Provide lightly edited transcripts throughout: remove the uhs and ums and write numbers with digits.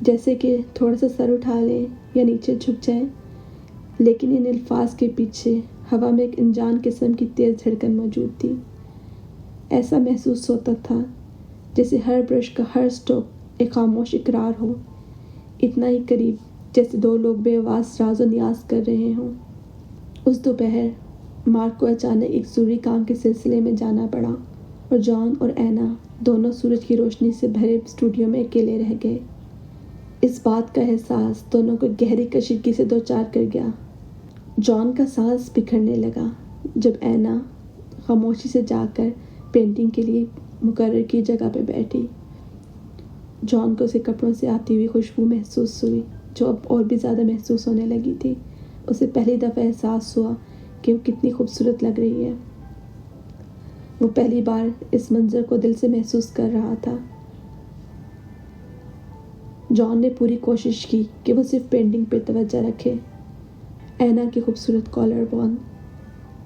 جیسے کہ تھوڑا سا سر اٹھا لیں یا نیچے جھک جائیں، لیکن ان الفاظ کے پیچھے ہوا میں ایک انجان قسم کی تیز دھڑکن موجود تھی۔ ایسا محسوس ہوتا تھا جیسے ہر برش کا ہر اسٹروک ایک خاموش اقرار ہو، اتنا ہی قریب جیسے دو لوگ بے آواز راز و نیاز کر رہے ہوں۔ اس دوپہر مارک کو اچانک ایک ضروری کام کے سلسلے میں جانا پڑا اور جان اور اینا دونوں سورج کی روشنی سے بھرے اسٹوڈیو میں اکیلے رہ گئے۔ اس بات کا احساس دونوں کو گہری کشیدگی سے دوچار کر گیا۔ جان کا سانس بکھرنے لگا جب اینا خاموشی سے جا کر پینٹنگ کے لیے مقرر کی جگہ پہ بیٹھی۔ جان کو اسے کپڑوں سے آتی ہوئی خوشبو محسوس ہوئی جو اب اور بھی زیادہ محسوس ہونے لگی تھی۔ اسے پہلی دفعہ احساس ہوا کہ وہ کتنی خوبصورت لگ رہی ہے۔ وہ پہلی بار اس منظر کو دل سے محسوس کر رہا تھا۔ جان نے پوری کوشش کی کہ وہ صرف پینٹنگ پہ توجہ رکھے۔ اینا کی خوبصورت کالر بون،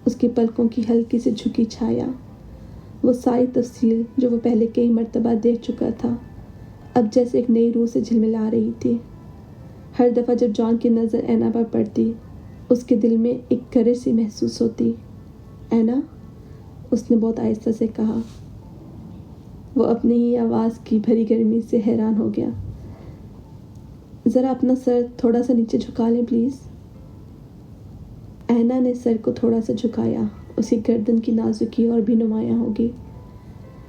اس کی پلکوں کی ہلکی سے جھکی چھایا، وہ ساری تفصیل جو وہ پہلے کئی مرتبہ دیکھ چکا تھا اب جیسے ایک نئی روح سے جھلملا رہی تھی۔ ہر دفعہ جب جان کی نظر اینا پر پڑتی اس کے دل میں ایک کرج سی محسوس ہوتی۔ اینا، اس نے بہت آہستہ سے کہا۔ وہ اپنی ہی آواز کی بھری گرمی سے حیران ہو گیا۔ ذرا اپنا سر تھوڑا سا نیچے جھکا لیں پلیز۔ اینا نے سر کو تھوڑا سا جھکایا، اس کی گردن کی نازکی اور بھی نمایاں ہوگی۔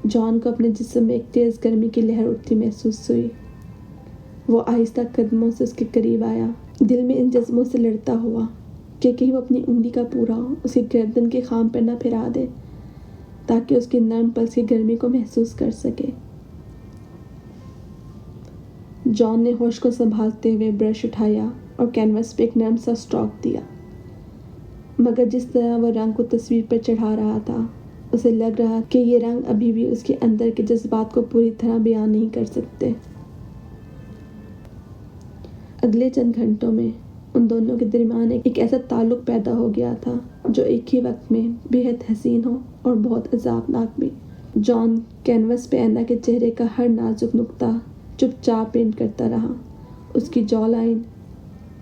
جان کو اپنے جسم میں ایک تیز گرمی کی لہر اٹھتی محسوس ہوئی۔ وہ آہستہ قدموں سے اس کے قریب آیا، دل میں ان جذبوں سے لڑتا ہوا کہ کہیں وہ اپنی انگلی کا پورا اس کی گردن کے خام پر نہ پھرا دے تاکہ اس کی نرم پلس کی گرمی کو محسوس کر سکے۔ جان نے ہوش کو سنبھالتے ہوئے برش اٹھایا اور کینوس پہ ایک نرم سا اسٹروک دیا، مگر جس طرح وہ رنگ کو تصویر پر چڑھا رہا تھا اسے لگ رہا کہ یہ رنگ ابھی بھی اس کے اندر کے جذبات کو پوری طرح بیان نہیں کر سکتے۔ اگلے چند گھنٹوں میں ان دونوں کے درمیان ایک ایسا تعلق پیدا ہو گیا تھا جو ایک ہی وقت میں بے حد حسین ہو اور بہت عذابناک بھی۔ جان کینوس پہ اینا کے چہرے کا ہر نازک نقطہ چپ چاپ پینٹ کرتا رہا، اس کی جو لائن،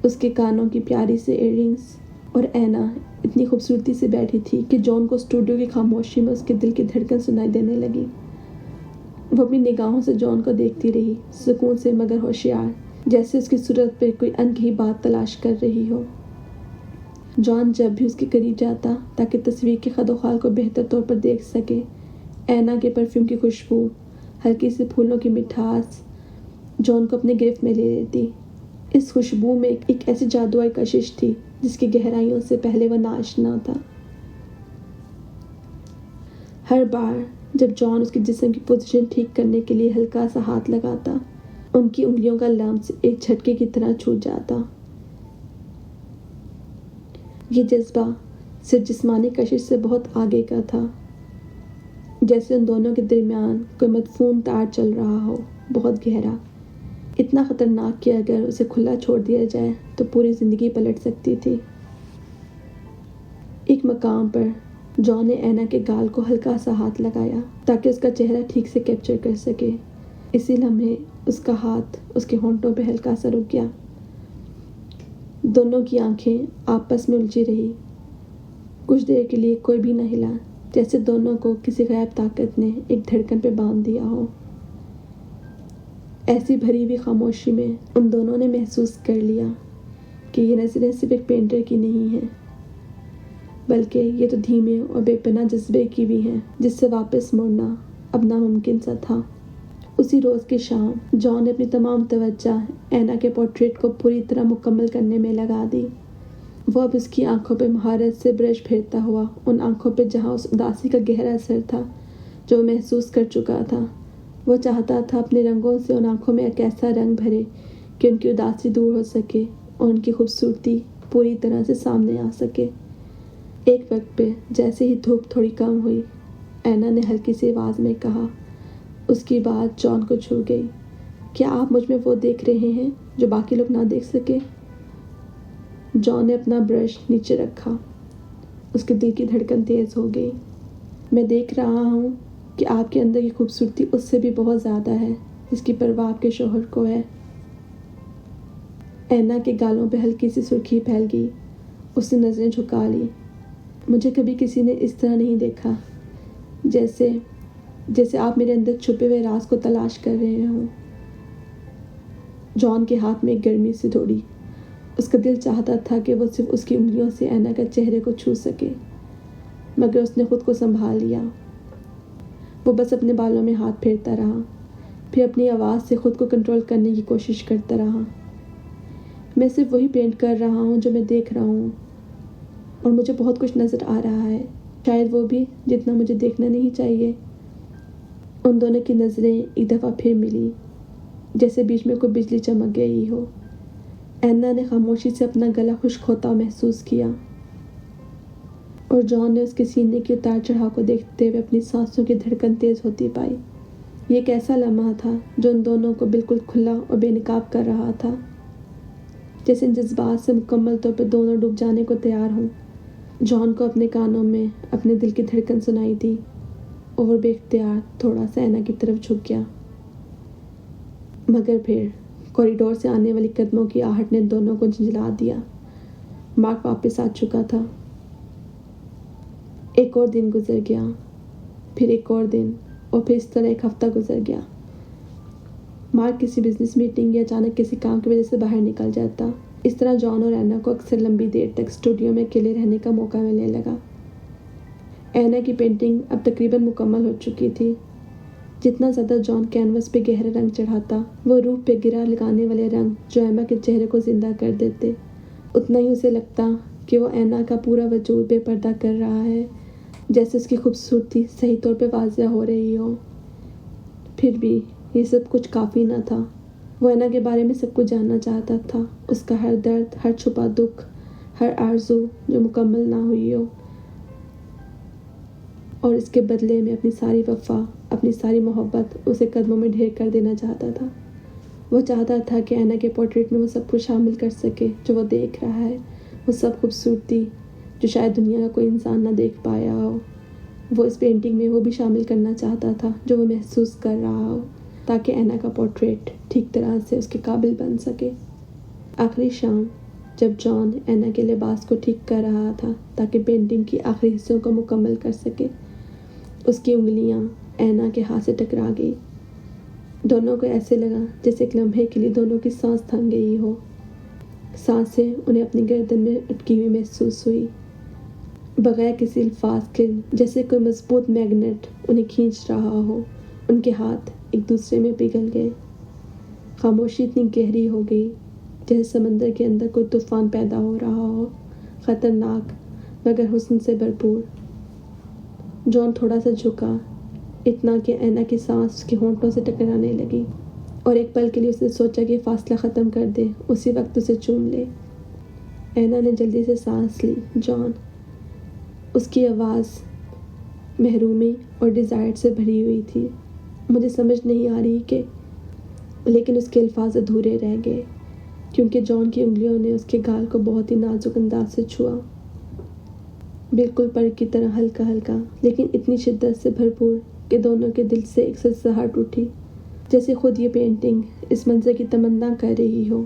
اس کے کانوں کی پیاری سے ایئر رنگز، اور اینا اتنی خوبصورتی سے بیٹھی تھی کہ جان کو اسٹوڈیو کی خاموشی میں اس کے دل کی دھڑکن سنائی دینے لگی۔ وہ اپنی نگاہوں سے جان کو دیکھتی رہی، سکون سے مگر ہوشیار، جیسے اس کی صورت پہ کوئی انکہی بات تلاش کر رہی ہو۔ جان جب بھی اس کے قریب جاتا تاکہ تصویر کے خد و خال کو بہتر طور پر دیکھ سکے، اینا کے پرفیوم کی خوشبو، ہلکی سی پھولوں کی مٹھاس جان کو اپنے گرفت میں لے لیتی۔ اس خوشبو میں ایک ایسی جادوئی کشش تھی جس کی گہرائیوں سے پہلے وہ ناآشنا تھا۔ ہر بار جب جان اس کے جسم کی پوزیشن ٹھیک کرنے کے لیے ہلکا سا ہاتھ لگاتا، ان کی انگلیوں کا لمس ایک جھٹکے کی طرح چھوٹ جاتا۔ یہ جذبہ صرف جسمانی کشش سے بہت آگے کا تھا، جیسے ان دونوں کے درمیان کوئی مدفون تار چل رہا ہو، بہت گہرا، اتنا خطرناک کہ اگر اسے کھلا چھوڑ دیا جائے تو پوری زندگی پلٹ سکتی تھی۔ ایک مقام پر جان نے اینا کے گال کو ہلکا سا ہاتھ لگایا تاکہ اس کا چہرہ ٹھیک سے کیپچر کر سکے۔ اسی لمحے اس کا ہاتھ اس کے ہونٹوں پہ ہلکا سا رک گیا۔ دونوں کی آنکھیں آپس میں الجھی رہی۔ کچھ دیر کے لیے کوئی بھی نہ ہلا، جیسے دونوں کو کسی غائب طاقت نے ایک دھڑکن پہ باندھ دیا ہو۔ ایسی بھری ہوئی خاموشی میں ان دونوں نے محسوس کر لیا کہ یہ نظریں صرف ایک پینٹر کی نہیں ہیں، بلکہ یہ تو دھیمے اور بے پناہ جذبے کی بھی ہیں جس سے واپس مڑنا اب ناممکن سا تھا۔ اسی روز کی شام جان نے اپنی تمام توجہ اینا کے پورٹریٹ کو پوری طرح مکمل کرنے میں لگا دی۔ وہ اب اس کی آنکھوں پہ مہارت سے برش پھیرتا ہوا ان آنکھوں پہ جہاں اس اداسی کا گہرا اثر تھا جو وہ محسوس کر چکا تھا۔ وہ چاہتا تھا اپنے رنگوں سے ان آنکھوں میں ایک ایسا رنگ بھرے کہ ان کی اداسی دور ہو سکے اور ان کی خوبصورتی پوری طرح سے سامنے آ سکے۔ ایک وقت پہ جیسے ہی دھوپ تھوڑی کم ہوئی، اینا نے ہلکی سی آواز میں کہا۔ اس کی بات جان کو چھو گئی۔ کیا آپ مجھ میں وہ دیکھ رہے ہیں جو باقی لوگ نہ دیکھ سکے؟ جان نے اپنا برش نیچے رکھا، اس کے دل کی دھڑکن تیز ہو گئی۔ میں دیکھ رہا ہوں کہ آپ کے اندر کی خوبصورتی اس سے بھی بہت زیادہ ہے جس کی پرواہ آپ کے شوہر کو ہے۔ اینا کے گالوں پہ ہلکی سی سرخی پھیل گئی. اس نے نظریں جھکا لی. مجھے کبھی کسی نے اس طرح نہیں دیکھا، جیسے آپ میرے اندر چھپے ہوئے راز کو تلاش کر رہے ہوں. جان کے ہاتھ میں ایک گرمی سی دوڑی. اس کا دل چاہتا تھا کہ وہ صرف اس کی انگلیوں سے اینا کا چہرے کو چھو سکے، مگر اس نے خود کو سنبھال لیا. وہ بس اپنے بالوں میں ہاتھ پھیرتا رہا، پھر اپنی آواز سے خود کو کنٹرول کرنے کی کوشش کرتا رہا. میں صرف وہی پینٹ کر رہا ہوں جو میں دیکھ رہا ہوں، اور مجھے بہت کچھ نظر آ رہا ہے، شاید وہ بھی جتنا مجھے دیکھنا نہیں چاہیے. ان دونوں کی نظریں ایک دفعہ پھر ملی، جیسے بیچ میں کوئی بجلی چمک گئی ہو. اینا نے خاموشی سے اپنا گلا خشک ہوتا محسوس کیا، اور جان نے اس کے سینے کے اتار چڑھاؤ کو دیکھتے ہوئے اپنی سانسوں کی دھڑکن تیز ہوتی پائی. یہ ایک ایسا لمحہ تھا جو ان دونوں کو بالکل کھلا اور بے نقاب کر رہا تھا، جیسے ان جذبات سے مکمل طور پر دونوں ڈوب جانے کو تیار ہوں. جان کو اپنے کانوں میں اپنے دل کی دھڑکن سنائی دی، اور وہ بے اختیار تھوڑا سا اینا کی طرف جھک گیا. مگر پھر کوریڈور سے آنے والی قدموں کی آہٹ نے دونوں کو جھنجھلا دیا. مارک واپس آ چکا تھا. ایک اور دن گزر گیا، پھر ایک اور دن، اور پھر اس طرح ایک ہفتہ گزر گیا. مارک کسی بزنس میٹنگ یا اچانک کسی کام کی وجہ سے باہر نکل جاتا. اس طرح جان اور اینا کو اکثر لمبی دیر تک اسٹوڈیو میں اکیلے رہنے کا موقع ملنے لگا. اینا کی پینٹنگ اب تقریباً مکمل ہو چکی تھی. جتنا زیادہ جان کینوس پہ گہرا رنگ چڑھاتا، وہ روح پہ گرا لگانے والے رنگ جو ایما کے چہرے کو زندہ کر دیتے، اتنا ہی اسے لگتا کہ وہ اینا کا پورا وجود بے پردہ کر رہا ہے، جیسے اس کی خوبصورتی صحیح طور پہ واضح ہو رہی ہو. پھر بھی یہ سب کچھ کافی نہ تھا. وہ اینا کے بارے میں سب کچھ جاننا چاہتا تھا، اس کا ہر درد، ہر چھپا دکھ، ہر آرزو جو مکمل نہ ہوئی ہو، اور اس کے بدلے میں اپنی ساری وفا، اپنی ساری محبت اسے قدموں میں ڈھیر کر دینا چاہتا تھا. وہ چاہتا تھا کہ اینا کے پورٹریٹ میں وہ سب کچھ شامل کر سکے جو وہ دیکھ رہا ہے، وہ سب خوبصورتی جو شاید دنیا کا کوئی انسان نہ دیکھ پایا ہو. وہ اس پینٹنگ میں وہ بھی شامل کرنا چاہتا تھا جو وہ محسوس کر رہا ہو، تاکہ اینا کا پورٹریٹ ٹھیک طرح سے اس کے قابل بن سکے. آخری شام جب جان اینا کے لباس کو ٹھیک کر رہا تھا تاکہ پینٹنگ کی آخری حصوں کو مکمل کر سکے، اس کی انگلیاں اینا کے ہاتھ سے ٹکرا گئی. دونوں کو ایسے لگا جیسے ایک لمحے کے لیے دونوں کی سانس تھم گئی ہو. سانسیں انہیں اپنی گردن میں اٹکی ہوئی محسوس ہوئی، بغیر کسی الفاظ کے، جیسے کوئی مضبوط میگنیٹ انہیں کھینچ رہا ہو. ان کے ہاتھ ایک دوسرے میں پگھل گئے. خاموشی اتنی گہری ہو گئی جیسے سمندر کے اندر کوئی طوفان پیدا ہو رہا ہو، خطرناک مگر حسن سے بھرپور. جان تھوڑا سا جھکا، اتنا کہ اینا کی سانس اس کے ہونٹوں سے ٹکرانے لگی، اور ایک پل کے لیے اس نے سوچا کہ فاصلہ ختم کر دے، اسی وقت اسے چوم لے. اینا نے جلدی سے سانس لی. جان، اس کی آواز محرومی اور ڈیزائر سے بھری ہوئی تھی. مجھے سمجھ نہیں آ رہی کہ، لیکن اس کے الفاظ ادھورے رہ گئے کیونکہ جان کی انگلیوں نے اس کے گال کو بہت ہی نازک انداز سے چھوا، بالکل پر کی طرح ہلکا ہلکا، لیکن اتنی شدت سے بھرپور کہ دونوں کے دل سے ایک سرسراہٹ اٹھی، جیسے خود یہ پینٹنگ اس منظر کی تمنا کر رہی ہو،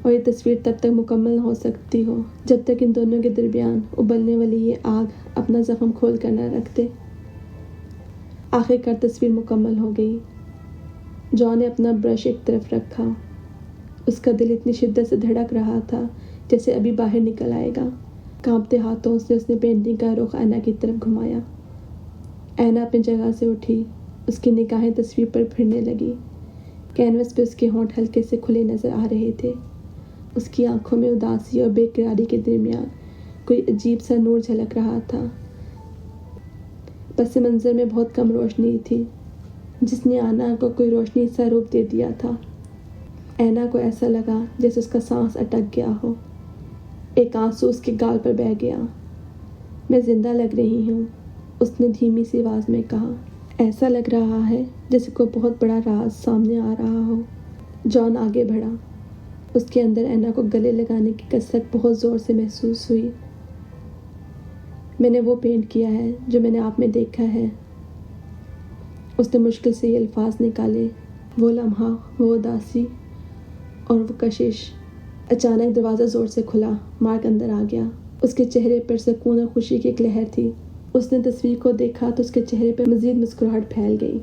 اور یہ تصویر تب تک مکمل نہ ہو سکتی ہو جب تک ان دونوں کے درمیان ابلنے والی یہ آگ اپنا زخم کھول کر نہ رکھ دے. آخر کار تصویر مکمل ہو گئی. جان نے اپنا برش ایک طرف رکھا. اس کا دل اتنی شدت سے دھڑک رہا تھا جیسے ابھی باہر نکل آئے گا. کانپتے ہاتھوں سے اس نے پینٹنگ کا رخ اینا کی طرف گھمایا. اینا اپنی جگہ سے اٹھی. اس کی نگاہیں تصویر پر پھرنے لگی. کینوس پہ اس کے ہونٹ ہلکے سے کھلے نظر آ رہے تھے. اس کی آنکھوں میں اداسی اور بے قراری کے درمیان کوئی عجیب سا نور جھلک رہا تھا. پس منظر میں بہت کم روشنی تھی جس نے اینا کو کوئی روشنی سا روپ دے دیا تھا. اینا کو ایسا لگا جیسے اس کا سانس اٹک گیا ہو. ایک آنسو اس کے گال پر بہہ گیا. میں زندہ لگ رہی ہوں، اس نے دھیمی سی آواز میں کہا. ایسا لگ رہا ہے جیسے کوئی بہت بڑا راز سامنے آ رہا ہو. جان آگے بڑھا. اس کے اندر اینا کو گلے لگانے کی کثرت بہت زور سے محسوس ہوئی. میں نے وہ پینٹ کیا ہے جو میں نے آپ میں دیکھا ہے. اس نے مشکل سے یہ الفاظ نکالے. وہ لمحہ، وہ اداسی اور وہ کشش اچانک دروازہ زور سے کھلا، مارک اندر آ گیا۔ اس کے چہرے پر سکون اور خوشی کی ایک لہر تھی۔ اس نے تصویر کو دیکھا تو اس کے چہرے پر مزید مسکراہٹ پھیل گئی۔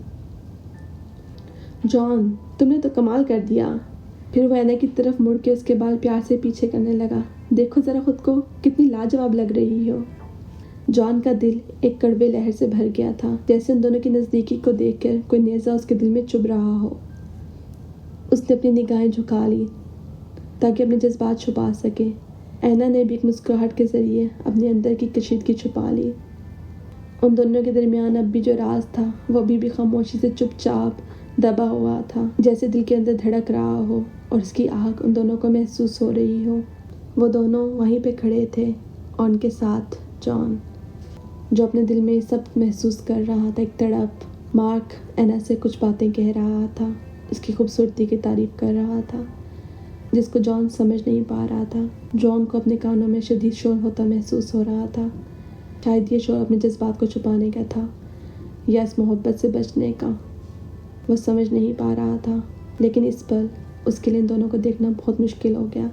جان، تم نے تو کمال کر دیا۔ پھر وہ اینا کی طرف مڑ کے اس کے بال پیار سے پیچھے کرنے لگا۔ دیکھو ذرا خود کو، کتنی لاجواب لگ رہی ہو۔ جان کا دل ایک کڑوے لہر سے بھر گیا تھا، جیسے ان دونوں کی نزدیکی کو دیکھ کر کوئی نیزہ اس کے دل میں چبھ رہا ہو۔ اس نے اپنی نگاہیں جھکا لی تاکہ اپنے جذبات چھپا سکے۔ اینا نے بھی ایک مسکراہٹ کے ذریعے اپنے اندر کی کشیدگی چھپا لی۔ ان دونوں کے درمیان اب بھی جو راز تھا وہ ابھی بھی خاموشی سے چپ چاپ دبا ہوا تھا، جیسے دل کے اندر دھڑک رہا ہو اور اس کی آگ ان دونوں کو محسوس ہو رہی ہو۔ وہ دونوں وہیں پہ کھڑے تھے اور ان کے ساتھ جان، جو اپنے دل میں سب محسوس کر رہا تھا، ایک تڑپ۔ مارک اینا سے کچھ باتیں کہہ رہا تھا، اس کی خوبصورتی کی تعریف کر رہا تھا، جس کو جان سمجھ نہیں پا رہا تھا۔ جان کو اپنے کانوں میں شدید شور ہوتا محسوس ہو رہا تھا۔ شاید یہ شور اپنے جذبات کو چھپانے کا تھا یا اس محبت سے بچنے کا، وہ سمجھ نہیں پا رہا تھا۔ لیکن اس پل اس کے لیے ان دونوں کو دیکھنا بہت مشکل ہو گیا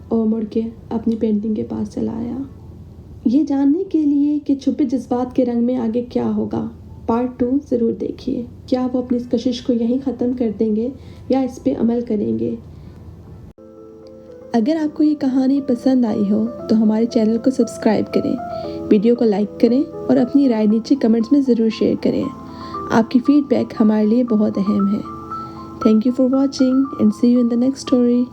اور مڑ کے اپنی پینٹنگ کے پاس چلا آیا، یہ جاننے کے لیے کہ چھپے جذبات کے رنگ میں آگے کیا ہوگا۔ پارٹ 2 ضرور دیکھیے۔ کیا وہ اپنی اس کشش کو یہیں ختم کر دیں گے یا اس پہ عمل کریں گے؟ اگر آپ کو یہ کہانی پسند آئی ہو تو ہمارے چینل کو سبسکرائب کریں، ویڈیو کو لائک کریں اور اپنی رائے نیچے کمنٹس میں ضرور شیئر کریں۔ آپ کی فیڈ بیک ہمارے لیے بہت اہم ہے۔ Thank you for watching and see you in the next story.